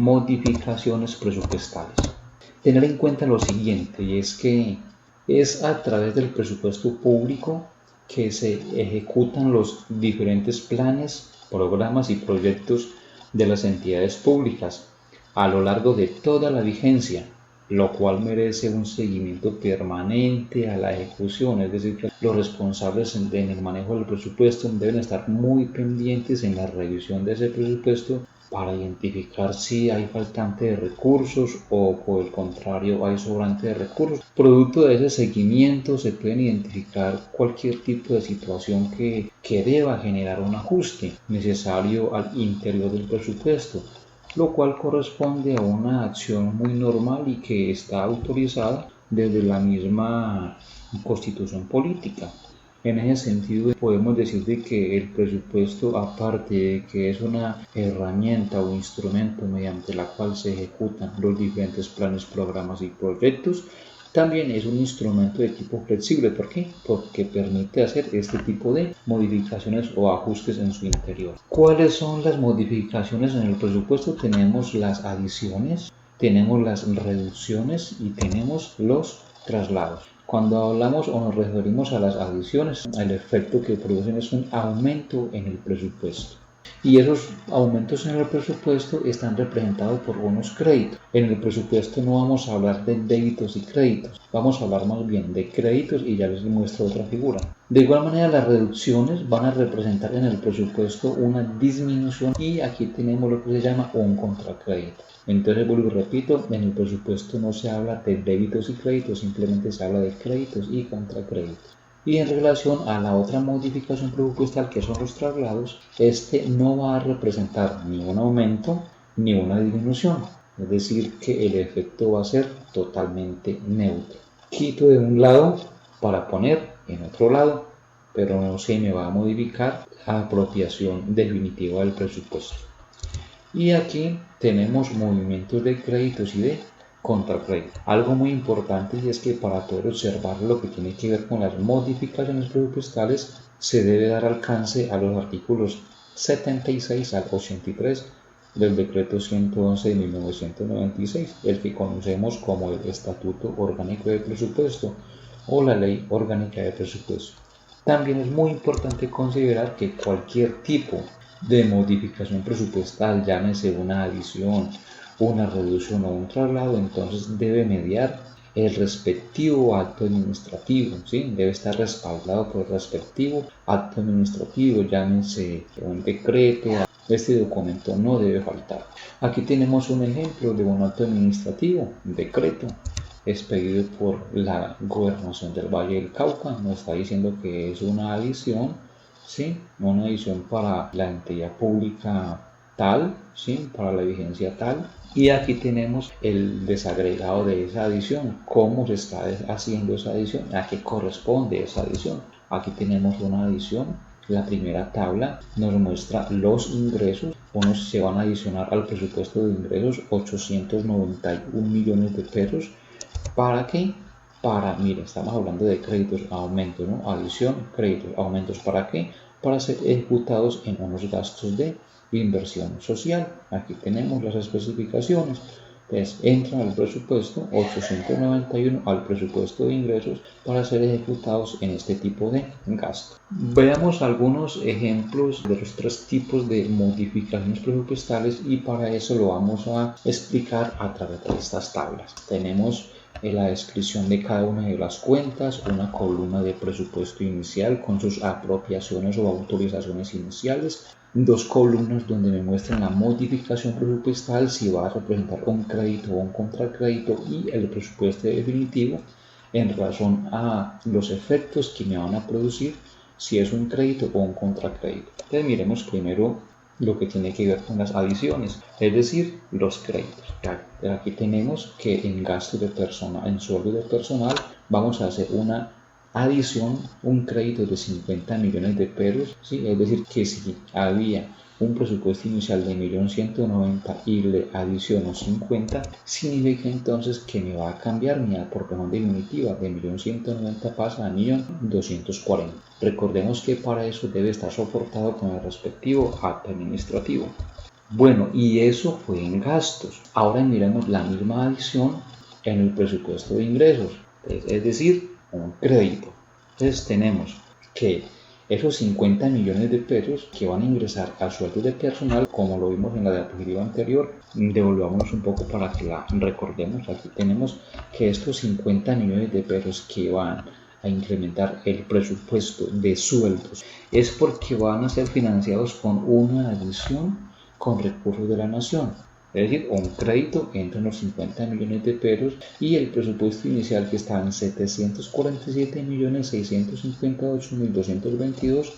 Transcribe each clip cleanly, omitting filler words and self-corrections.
modificaciones presupuestales. Tener en cuenta lo siguiente, y es que es a través del presupuesto público que se ejecutan los diferentes planes, programas y proyectos de las entidades públicas a lo largo de toda la vigencia, lo cual merece un seguimiento permanente a la ejecución. Es decir, que los responsables en el manejo del presupuesto deben estar muy pendientes en la revisión de ese presupuesto para identificar si hay faltante de recursos o por el contrario hay sobrante de recursos. Producto de ese seguimiento se pueden identificar cualquier tipo de situación que deba generar un ajuste necesario al interior del presupuesto, lo cual corresponde a una acción muy normal y que está autorizada desde la misma constitución política. En ese sentido, podemos decir de que el presupuesto, aparte de que es una herramienta o instrumento mediante la cual se ejecutan los diferentes planes, programas y proyectos, también es un instrumento de tipo flexible. ¿Por qué? Porque permite hacer este tipo de modificaciones o ajustes en su interior. ¿Cuáles son las modificaciones en el presupuesto? Tenemos las adiciones, tenemos las reducciones y tenemos los traslados. Cuando hablamos o nos referimos a las adiciones, el efecto que producen es un aumento en el presupuesto. Y esos aumentos en el presupuesto están representados por unos créditos. En el presupuesto no vamos a hablar de débitos y créditos, vamos a hablar más bien de créditos y ya les muestro otra figura. De igual manera, las reducciones van a representar en el presupuesto una disminución y aquí tenemos lo que se llama un contracrédito. Entonces, vuelvo y repito, en el presupuesto no se habla de débitos y créditos, simplemente se habla de créditos y contracréditos. Y en relación a la otra modificación presupuestal, que son los traslados, este no va a representar ni un aumento ni una disminución, es decir, que el efecto va a ser totalmente neutro. Quito de un lado para poner en otro lado, pero no se me va a modificar la apropiación definitiva del presupuesto. Y aquí tenemos movimientos de créditos y de contracrédito. Algo muy importante y es que para poder observar lo que tiene que ver con las modificaciones presupuestales se debe dar alcance a los artículos 76 al 83 del decreto 111 de 1996, el que conocemos como el Estatuto Orgánico de Presupuesto o la Ley Orgánica de Presupuesto. También es muy importante considerar que cualquier tipo de modificación presupuestal, llámese una adición, una reducción o un traslado, entonces debe mediar el respectivo acto administrativo, ¿sí? Debe estar respaldado por el respectivo acto administrativo, llámese un decreto. Este documento no debe faltar. Aquí tenemos un ejemplo de un acto administrativo, un decreto expedido por la Gobernación del Valle del Cauca. Nos está diciendo que es una adición, ¿sí? Una adición para la entidad pública tal, ¿sí? Para la vigencia tal. Y aquí tenemos el desagregado de esa adición, cómo se está haciendo esa adición, a qué corresponde esa adición. Aquí tenemos una adición. La primera tabla nos muestra los ingresos. Se van a adicionar al presupuesto de ingresos 891 millones de pesos. ¿Para qué? Mira, estamos hablando de créditos, aumentos, ¿no? Adición, créditos, aumentos. ¿Para qué? Para ser ejecutados en unos gastos de inversión social. Aquí tenemos las especificaciones. Entonces, entran al presupuesto 891 al presupuesto de ingresos para ser ejecutados en este tipo de gasto. Veamos algunos ejemplos de los tres tipos de modificaciones presupuestales y para eso lo vamos a explicar a través de estas tablas. Tenemos en la descripción de cada una de las cuentas, una columna de presupuesto inicial con sus apropiaciones o autorizaciones iniciales, dos columnas donde me muestran la modificación presupuestal, si va a representar un crédito o un contracrédito, y el presupuesto definitivo en relación a los efectos que me van a producir si es un crédito o un contracrédito. Entonces miremos primero lo que tiene que ver con las adiciones, es decir, los créditos. Aquí tenemos que en gasto de personal, en sueldo de personal, vamos a hacer una adición, un crédito de 50 millones de pesos, ¿sí? Es decir, que si había un presupuesto inicial de 1.190.000 y le adiciono 50, significa entonces que me va a cambiar mi aportación definitiva de 1.190.000 pasa a 1.240.000. Recordemos que para eso debe estar soportado con el respectivo acto administrativo. Bueno, y eso fue en gastos. Ahora miramos la misma adición en el presupuesto de ingresos, es decir, un crédito. Entonces tenemos que esos 50 millones de pesos que van a ingresar a sueldos de personal, como lo vimos en la diapositiva anterior, devolvámonos un poco para que la recordemos. Aquí tenemos que estos 50 millones de pesos que van a incrementar el presupuesto de sueldos es porque van a ser financiados con una adición con recursos de la nación. Es decir, un crédito entre los 50 millones de pesos y el presupuesto inicial que estaba en 747.658.222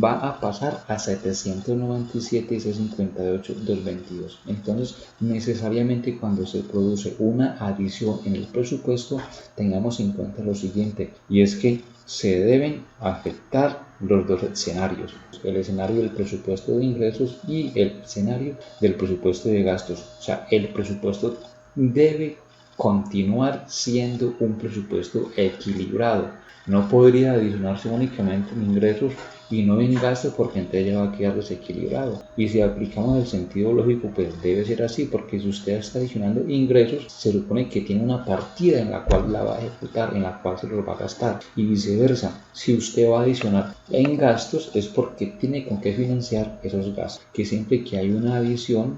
va a pasar a 797.658.222. Entonces, necesariamente cuando se produce una adición en el presupuesto, tengamos en cuenta lo siguiente, y es que se deben afectar los dos escenarios, el escenario del presupuesto de ingresos y el escenario del presupuesto de gastos. O sea, el presupuesto debe continuar siendo un presupuesto equilibrado. No podría adicionarse únicamente en ingresos y no en gastos, porque entonces ya va a quedar desequilibrado. Y si aplicamos el sentido lógico, pues debe ser así, porque si usted está adicionando ingresos, se supone que tiene una partida en la cual la va a ejecutar, en la cual se los va a gastar, y viceversa. Si usted va a adicionar en gastos, es porque tiene con qué financiar esos gastos, que siempre que hay una adición,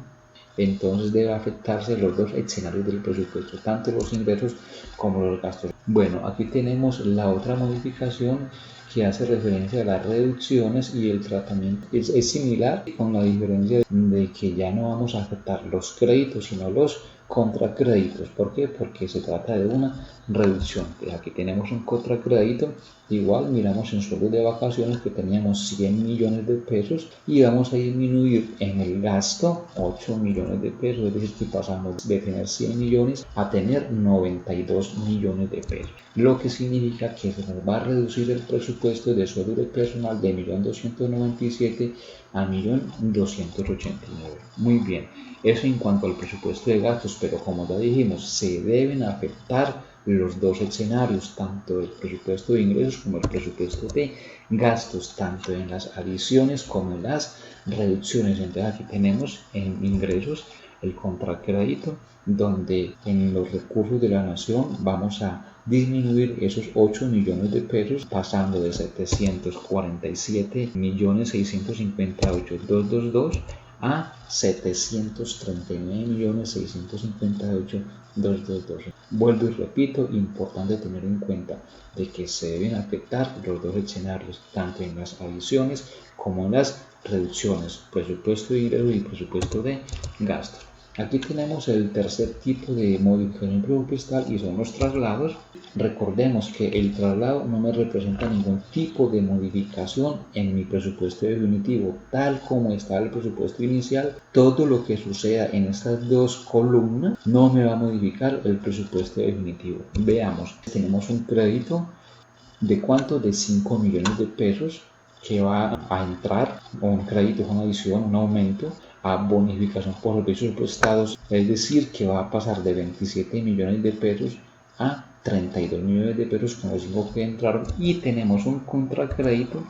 entonces debe afectarse los dos escenarios del presupuesto, tanto los ingresos como los gastos. Bueno, aquí tenemos la otra modificación que hace referencia a las reducciones, y el tratamiento es similar, con la diferencia de que ya no vamos a afectar los créditos sino los contracréditos. ¿Por qué? Porque se trata de una reducción. Pues aquí tenemos un contracrédito. Igual miramos en sueldos de vacaciones que teníamos 100 millones de pesos y vamos a disminuir en el gasto 8 millones de pesos, es decir, que pasamos de tener 100 millones a tener 92 millones de pesos, lo que significa que se nos va a reducir el presupuesto de sueldo de personal de 1.297.000 a 1.289.000. Muy bien, eso en cuanto al presupuesto de gastos, pero como ya dijimos, se deben afectar los dos escenarios, tanto el presupuesto de ingresos como el presupuesto de gastos, tanto en las adiciones como en las reducciones. Entonces aquí tenemos en ingresos el contracrédito, donde en los recursos de la nación vamos a disminuir esos 8 millones de pesos, pasando de 747.658.222 a 739.658.222. Vuelvo y repito, importante tener en cuenta de que se deben afectar los dos escenarios, tanto en las adiciones como en las reducciones, presupuesto de ingresos y presupuesto de gastos. Aquí tenemos el tercer tipo de modificación presupuestal y son los traslados. Recordemos que el traslado no me representa ningún tipo de modificación en mi presupuesto definitivo, tal como está el presupuesto inicial. Todo lo que suceda en estas dos columnas no me va a modificar el presupuesto definitivo. Veamos, tenemos un crédito de ¿cuánto? De 5 millones de pesos que va a entrar, o un crédito, una adición, un aumento a bonificación por servicios prestados, es decir, que va a pasar de 27 millones de pesos a 32 millones de pesos con los 5 que entraron, y tenemos un contracrédito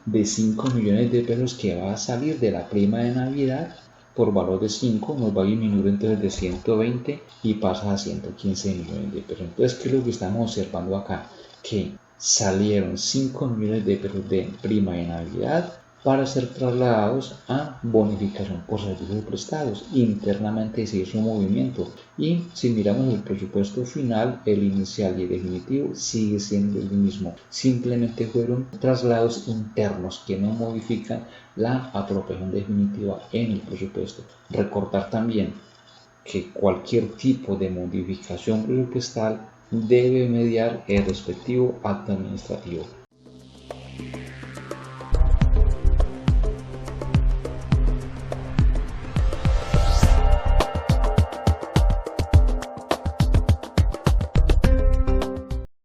de 5 millones de pesos que va a salir de la prima de Navidad por valor de 5, nos va a disminuir entonces de 120 y pasa a 115 millones de pesos. Entonces, ¿qué es lo que estamos observando acá? Que salieron 5 millones de pesos de prima de Navidad para ser trasladados a bonificación por servicios prestados. Internamente se hizo un movimiento, y si miramos el presupuesto final, el inicial y el definitivo sigue siendo el mismo, simplemente fueron traslados internos que no modifican la apropiación definitiva en el presupuesto. Recordar también que cualquier tipo de modificación presupuestal debe mediar el respectivo acto administrativo.